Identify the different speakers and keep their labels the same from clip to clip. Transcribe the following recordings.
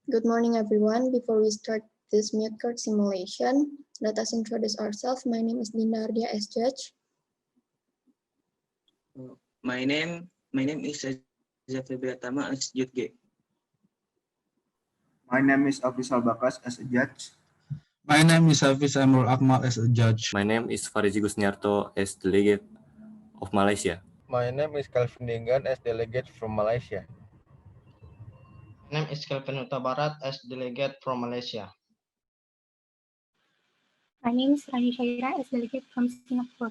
Speaker 1: Good morning, everyone. Before we start this mute court simulation, let us introduce ourselves. My name is Dinda Ardia as judge.
Speaker 2: My name is Reza Febriatama as Judge G.
Speaker 3: My name is Afisal Bakas as a judge.
Speaker 4: My name is Hafiz Amrul Akmal as a judge.
Speaker 5: My name is Farizi Gusniarto as delegate of Malaysia.
Speaker 6: My name is Calvin Dinggan as delegate from Malaysia.
Speaker 7: My name is Kelvin Utabarat as delegate from Malaysia.
Speaker 8: My name is Rani Shaira as delegate from Singapore.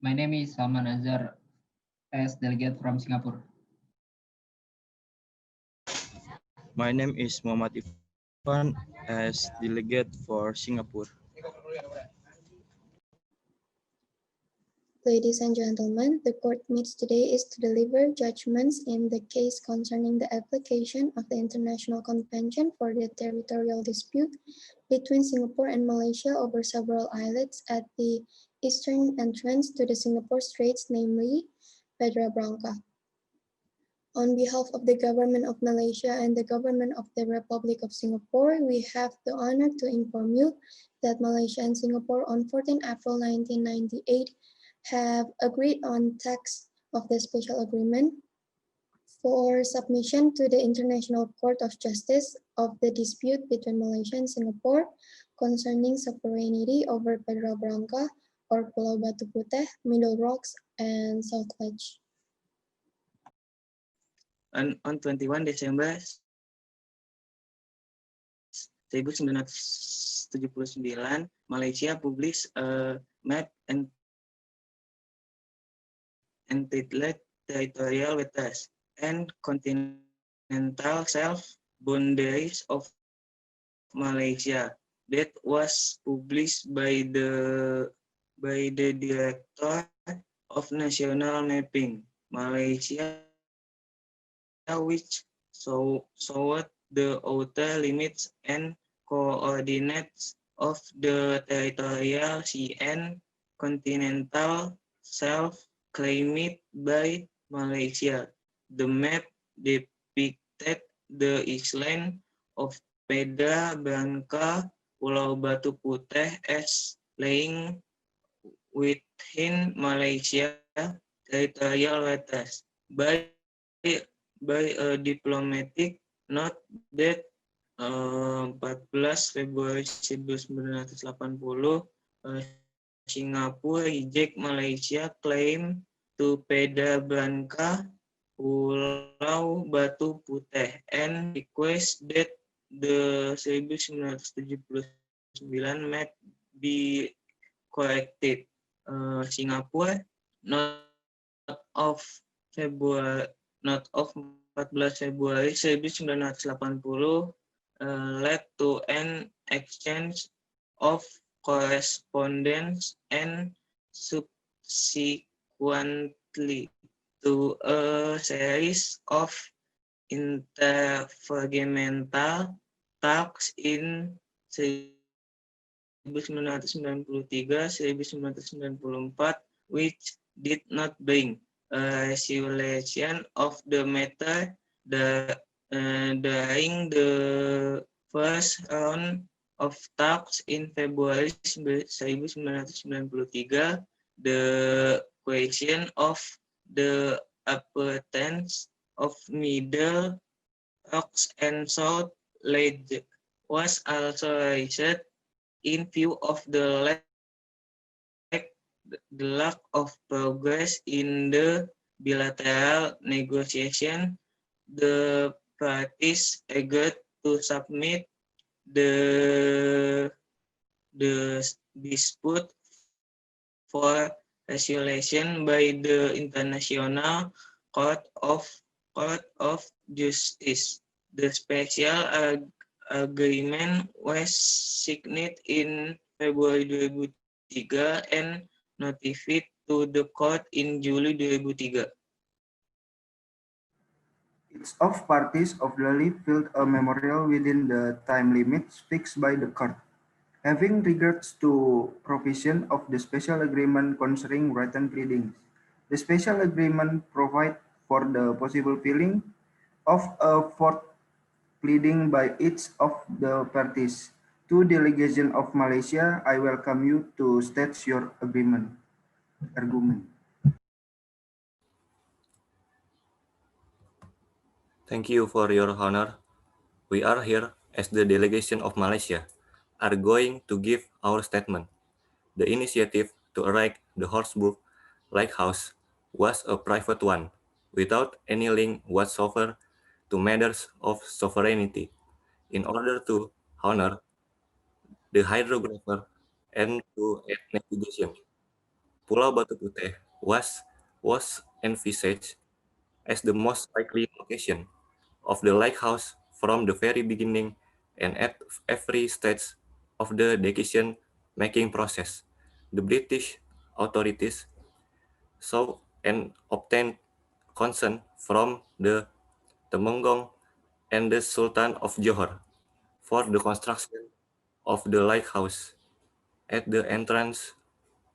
Speaker 9: My name is Salman Azhar as delegate from Singapore.
Speaker 10: My name is Muhammad Irfan as delegate for Singapore.
Speaker 1: Ladies and gentlemen, the court meets today is to deliver judgments in the case concerning the application of the International Convention for the Territorial Dispute between Singapore and Malaysia over several islets at the eastern entrance to the Singapore Straits, namely Pedra Branca. On behalf of the Government of Malaysia and the Government of the Republic of Singapore, we have the honor to inform you that Malaysia and Singapore on 14 April 1998 have agreed on text of the special agreement for submission to the International Court of Justice of the dispute between Malaysia and Singapore concerning sovereignty over Pedra Branca or Pulau Batu Puteh, Middle Rocks, and South Ledge.
Speaker 2: And on 21 Desember 1979, Malaysia published a map and entitled Territorial Waters and Continental Self-Boundaries of Malaysia that was published by the Director of National Mapping, Malaysia, which showed the outer limits and coordinates of the territorial sea and continental self-claimed by Malaysia. The map depicted the island of Pedra Branca, Pulau Batu Puteh as lying within Malaysia territorial waters by a diplomatic note that 14 Februari 1980, Singapore reject Malaysia claim to Pedra Branca, Pulau Batu Puteh, and request that the 1979 map be corrected. Singapore not of 14 Februari 1980 led to an exchange of correspondence and subsequently to a series of intergovernmental talks in 1993-1994, which did not bring a resolution of the matter. During the first round of talks in February 1993, the question of the appurtenance of Middle Rocks and South Ledge was also raised in view of the lack of progress in the bilateral negotiation. The parties agreed to submit the dispute for resolution by the International Court of Justice. The special agreement was signed in February 2003 and notified to the court in July 2003.
Speaker 3: Each of parties obviously filled a memorial within the time limits fixed by the court. Having regards to provision of the special agreement concerning written pleadings, the special agreement provides for the possible filing of a fourth pleading by each of the parties. To delegation of Malaysia, I welcome you to state your argument.
Speaker 5: Thank you for your honor. We are here as the delegation of Malaysia are going to give our statement. The initiative to erect the Horsburgh Lighthouse was a private one, without any link whatsoever to matters of sovereignty. In order to honor the hydrographer and to aid navigation, Pulau Batu Puteh was envisaged as the most likely location of the lighthouse from the very beginning and at every stage of the decision-making process. The British authorities sought and obtained consent from the Temenggung and the Sultan of Johor for the construction of the lighthouse at the entrance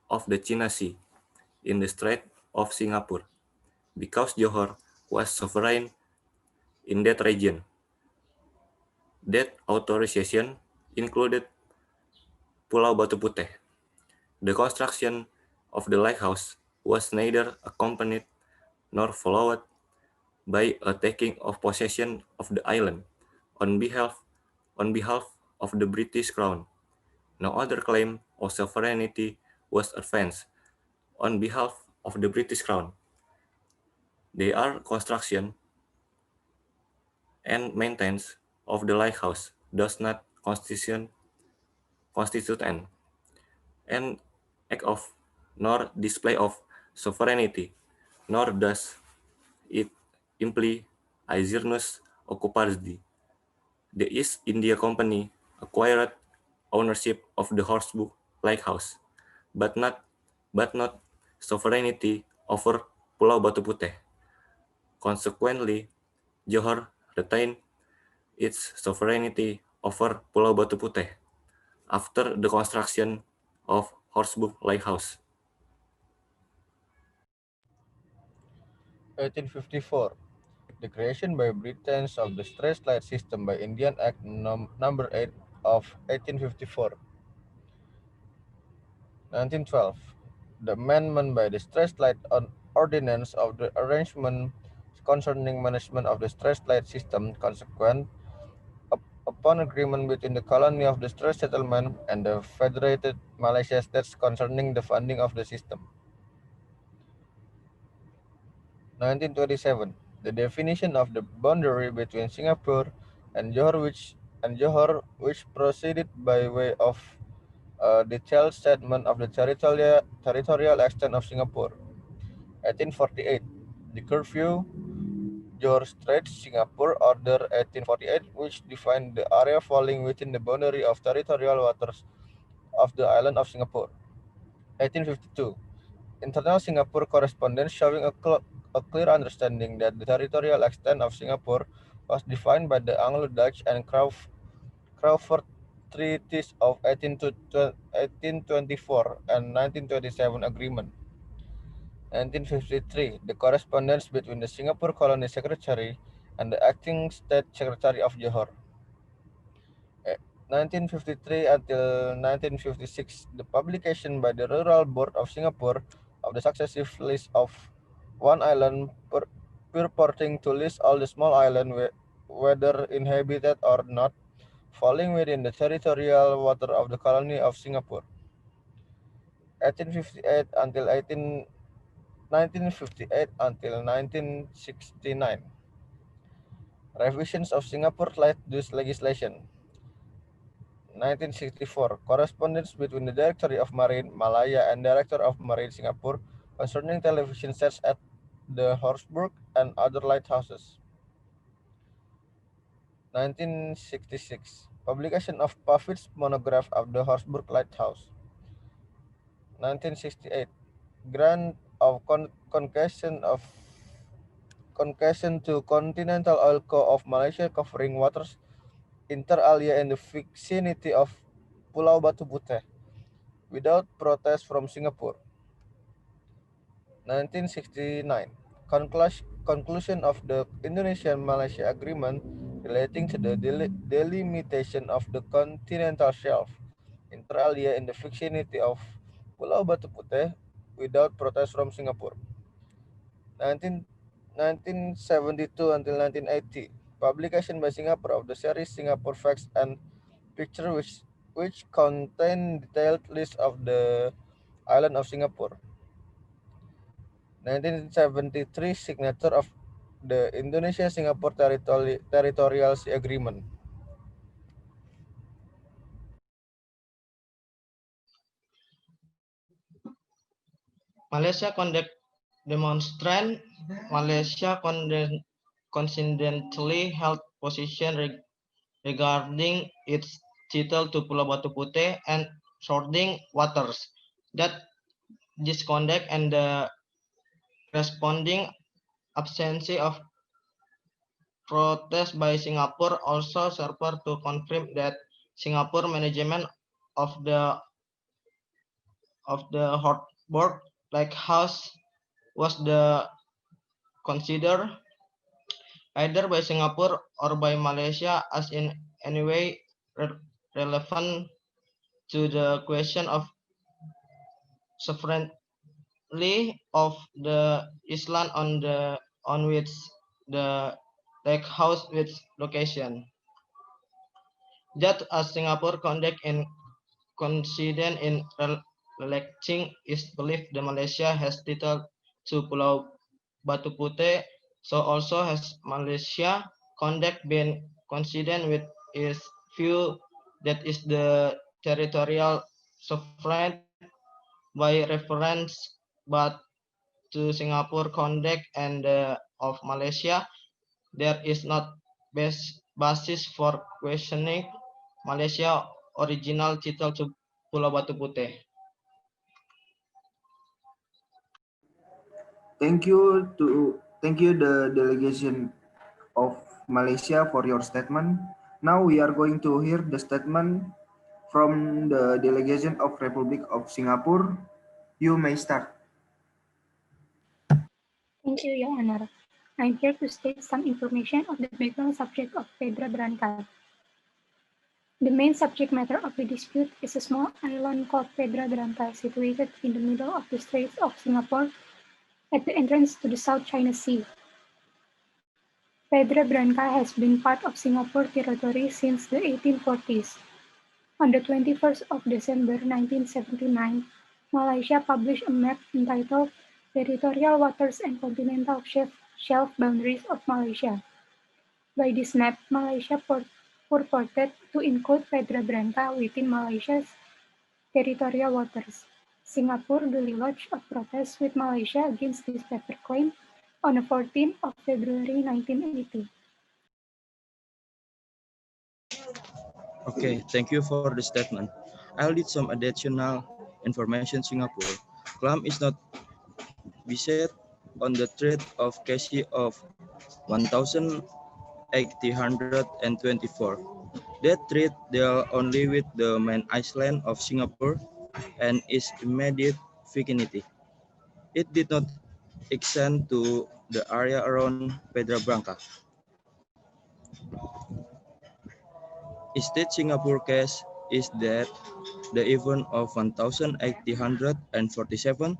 Speaker 5: of the China Sea in the Strait of Singapore, because Johor was sovereign in that region. That authorization included Pulau Batu Puteh. The construction of the lighthouse was neither accompanied nor followed by a taking of possession of the island on behalf of the British Crown. No other claim of sovereignty was advanced on behalf of the British Crown. They are construction and maintenance of the lighthouse does not constitute an act of nor display of sovereignty, nor does it imply Aizirnus occupancy. The East India Company acquired ownership of the Horsburgh Lighthouse, but not sovereignty over Pulau Batu Puteh. Consequently, Johor retained its sovereignty over Pulau Batu Puteh after the construction of Horsburgh Lighthouse.
Speaker 6: 1854. The creation by Britain of the Stress Light System by Indian Act Number 8 of 1854. 1912. The amendment by the Stress Light Ordinance of the arrangement concerning management of the stress light system consequent upon agreement between the colony of the stress settlement and the Federated Malaysia states concerning the funding of the system. 1927. The definition of the boundary between Singapore and Johor which proceeded by way of a detailed statement of the territorial extent of Singapore. 1848. The Curfew Johor Straits Singapore Order 1848, which defined the area falling within the boundary of territorial waters of the island of Singapore. 1852. Internal Singapore correspondence showing a clear understanding that the territorial extent of Singapore was defined by the Anglo-Dutch and Crawford Treaties of 1824 and 1927 agreement. 1953, the correspondence between the Singapore Colony Secretary and the Acting State Secretary of Johor. 1953 until 1956, the publication by the Rural Board of Singapore of the successive list of one island purporting to list all the small islands, whether inhabited or not, falling within the territorial water of the colony of Singapore. 1958 until 1958 until 1969. Revisions of Singapore Land Use Legislation. 1964. Correspondence between the Directorate of Marine Malaya and Director of Marine Singapore concerning television sets at the Horsburgh and other lighthouses. 1966. Publication of Puffit's monograph of the Horsburgh Lighthouse. 1968. Grant of concession to Continental Oil Co. of Malaysia covering waters inter alia in the vicinity of Pulau Batu Puteh without protest from Singapore. 1969. conclusion of the Indonesian-Malaysia Agreement relating to the delimitation of the continental shelf, inter alia in the vicinity of Pulau Batu Putih without protest from Singapore. 1972 until 1980, publication by Singapore of the series Singapore Facts and Pictures which contain detailed list of the island of Singapore. 1973 signature of the Indonesia-Singapore Territorial Sea Agreement.
Speaker 7: Malaysia conduct demonstrant. Malaysia coincidentally held position regarding its title to Pulau Batu Putih and surrounding waters. That this conduct and the corresponding absence of protest by Singapore also serve to confirm that Singapore management of the harbor lighthouse was considered either by Singapore or by Malaysia as in any way relevant to the question of sovereignty of the island on which the lighthouse with location. Just as Singapore conduct in coincident in electing is believed that Malaysia has title to Pulau Batu Putih, so also has Malaysia conduct been coincident with its view that is the territorial sovereign by reference, but to Singapore conduct and of Malaysia, there is not basis for questioning Malaysia original title to Pulau Batu Putih.
Speaker 3: Thank you the delegation of Malaysia for your statement. Now we are going to hear the statement from the delegation of Republic of Singapore. You may start.
Speaker 8: Thank you, Your Honor. I'm here to state some information on the background subject of Pedra Branca. The main subject matter of the dispute is a small island called Pedra Branca, situated in the middle of the Straits of Singapore at the entrance to the South China Sea. Pedra Branca has been part of Singapore territory since the 1840s. On the 21st of December 1979, Malaysia published a map entitled Territorial Waters and Continental Shelf Boundaries of Malaysia. By this map, Malaysia purported to include Pedra Branca within Malaysia's territorial waters. Singapore duly lodged a protest with Malaysia against this paper claim on the 14th of February 1980.
Speaker 10: Okay, thank you for the statement. I'll need some additional information. Singapore claim is not based on the trade of Casey of 1824. That trade dealt only with the main island of Singapore and its immediate vicinity. It did not extend to the area around Pedra Branca. Instead, Singapore case is that the event of 1847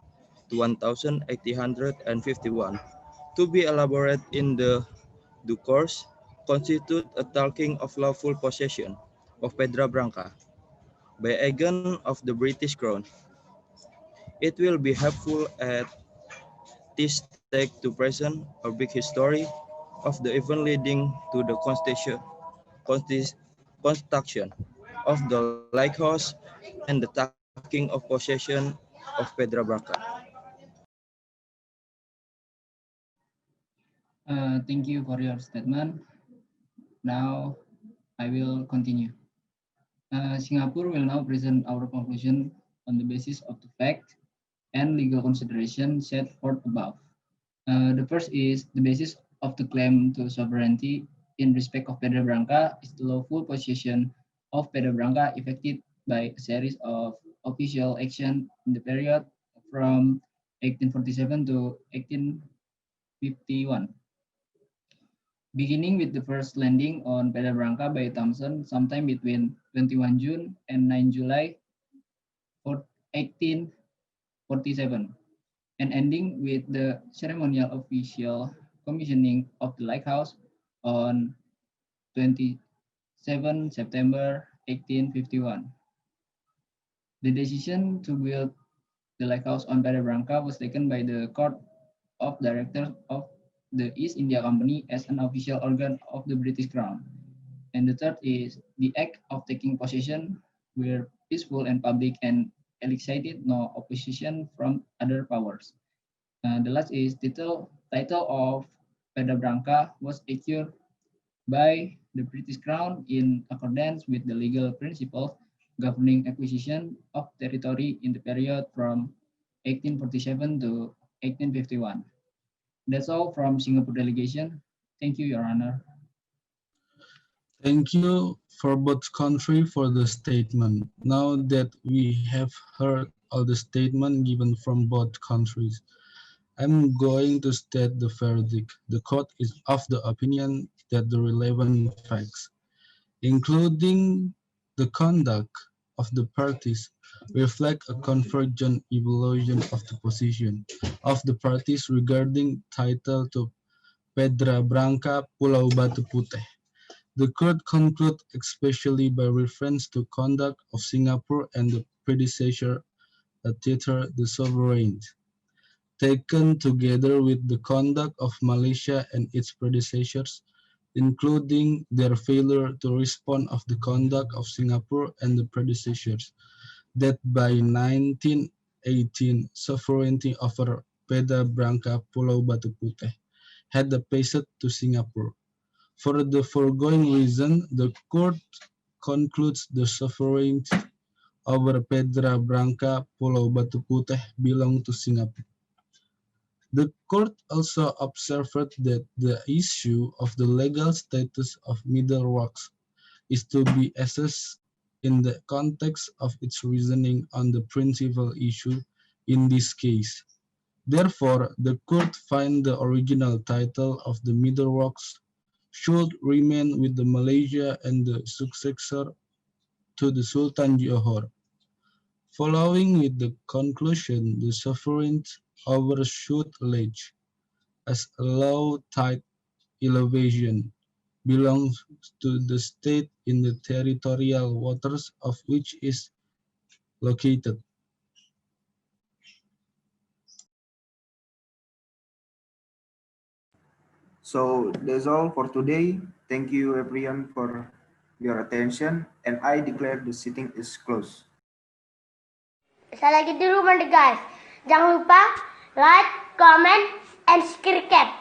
Speaker 10: to 1851 to be elaborated in the due course constitute a talking of lawful possession of Pedra Branca by agent of the British Crown. It will be helpful at this stage to present a brief history of the event leading to the construction of the lighthouse and the taking of possession of Pedra Branca.
Speaker 9: Thank you for your statement. Now I will continue. Singapore will now present our conclusion on the basis of the fact and legal consideration set forth above. The first is the basis of the claim to sovereignty in respect of Pedra Branca is the lawful possession of Pedra Branca effected by a series of official action in the period from 1847 to 1851. beginning with the first landing on Pedra Branca by Thompson sometime between 21 June and 9 July 1847, and ending with the ceremonial official commissioning of the lighthouse on 27 September 1851. The decision to build the lighthouse on Pedra Branca was taken by the Court of Directors of the East India Company as an official organ of the British Crown. And the third is the act of taking possession were peaceful and public and elicited no opposition from other powers. The last is title of Pedra Branca was acquired by the British Crown in accordance with the legal principles governing acquisition of territory in the period from 1847 to 1851. That's all from Singapore delegation. Thank you, Your Honor.
Speaker 4: Thank you for both countries for the statement. Now that we have heard all the statements given from both countries, I'm going to state the verdict. The court is of the opinion that the relevant facts, including the conduct of the parties, reflect a convergent evaluation of the position of the parties regarding title to Pedra Branca Pulau Batu Putih. The court concludes especially by reference to conduct of Singapore and the predecessor theater, the sovereign, taken together with the conduct of Malaysia and its predecessors, including their failure to respond of the conduct of Singapore and the predecessors, that by 1918 sovereignty over Pedra Branca Pulau Batu Putih had passed to Singapore. For the foregoing reason, the court concludes the sovereignty over Pedra Branca Pulau Batu Putih belong to Singapore. The court also observed that the issue of the legal status of Middle Rocks is to be assessed in the context of its reasoning on the principal issue in this case. Therefore, the court finds the original title of the Middle Rocks should remain with the Malaysia and the successor to the Sultan Johor. Following with the conclusion, the sovereignty over should allege as a low tide elevation belongs to the state in the territorial waters of which is located.
Speaker 3: So that's all for today. Thank you everyone for your attention, and I declare the sitting is closed.
Speaker 11: Saya lagi dulu guys. Jangan lupa like, comment, and subscribe.